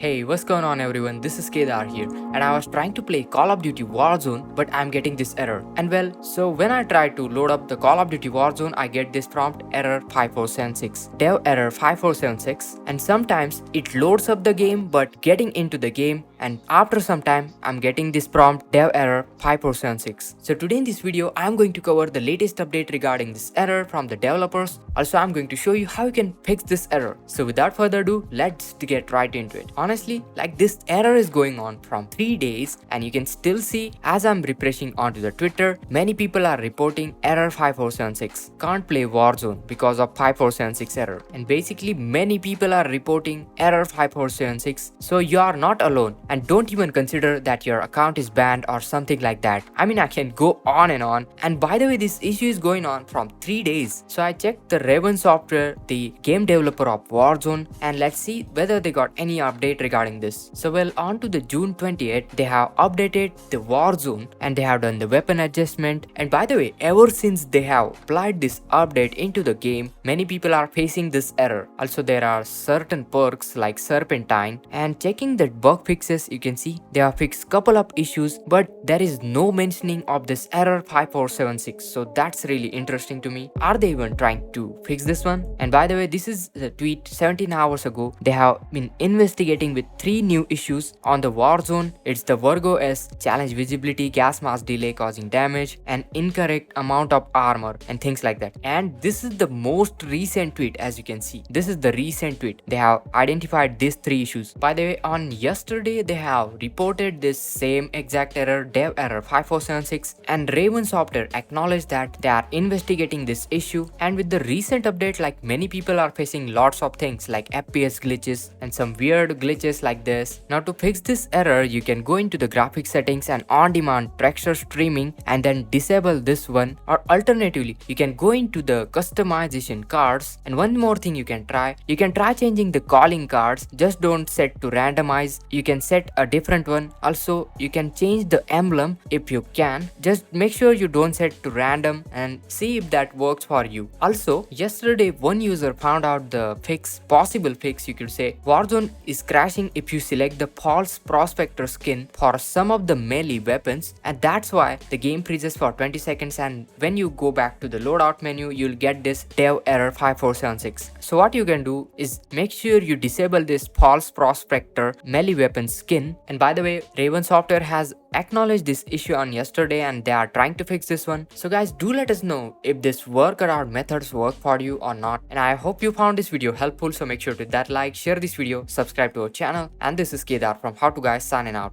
Hey, what's going on everyone? This is Kedar here, and I was trying to play Call of Duty Warzone, but I'm getting this error. And well, so when I try to load up the Call of Duty Warzone, I get this prompt error 5476, dev error 5476, and sometimes it loads up the game, but getting into the game, and after some time, I'm getting this prompt dev error 5476. So today in this video, I'm going to cover the latest update regarding this error from the developers. Also, I'm going to show you how you can fix this error. So without further ado, let's get right into it. Honestly, like this error is going on from 3 days, and you can still see as I'm refreshing onto the Twitter, many people are reporting error 5476. Can't play Warzone because of 5476 error. And basically many people are reporting error 5476. So you are not alone, and don't even consider that your account is banned or something like that. I mean, I can go on and on. And by the way, this issue is going on from 3 days. So I checked the Raven Software, the game developer of Warzone, and let's see whether they got any update regarding this. So well, on to the June 28th, they have updated the Warzone and they have done the weapon adjustment. And by the way, ever since they have applied this update into the game, many people are facing this error. Also, there are certain perks like Serpentine, and checking the bug fixes, you can see they have fixed couple of issues, but there is no mentioning of this error 5476. So that's really interesting to me. Are they even trying to fix this one? And by the way, this is the tweet 17 hours ago. They have been investigating with 3 new issues on the Warzone. It's the Virgo S challenge visibility, gas mask delay causing damage, and incorrect amount of armor, and things like that. And this is the most recent tweet. As you can see, this is the recent tweet. They have identified these 3 issues. By the way, on yesterday they have reported this same exact error, dev error 5476, and Raven Software acknowledged that they are investigating this issue. And with the recent update, like many people are facing lots of things like FPS glitches and some weird glitches like this. Now to fix this error, you can go into the graphics settings and on-demand texture streaming and then disable this one, or alternatively you can go into the customization cards. And one more thing you can try changing the calling cards. Just don't set to randomize, you can set a different one. Also, you can change the emblem if you can. Just make sure you don't set to random and see if that works for you. Also, yesterday one user found out the possible fix, you could say. Warzone is crashing if you select the false prospector skin for some of the melee weapons, and that's why the game freezes for 20 seconds, and when you go back to the loadout menu, you'll get this dev error 5476. So what you can do is make sure you disable this false prospector melee weapon skin. And by the way, Raven Software has acknowledged this issue on yesterday, and they are trying to fix this one. So guys, do let us know if this workaround methods work for you or not. And I hope you found this video helpful, so make sure to hit that like, share this video, subscribe to our channel, and this is Kedar from How To Guys signing out.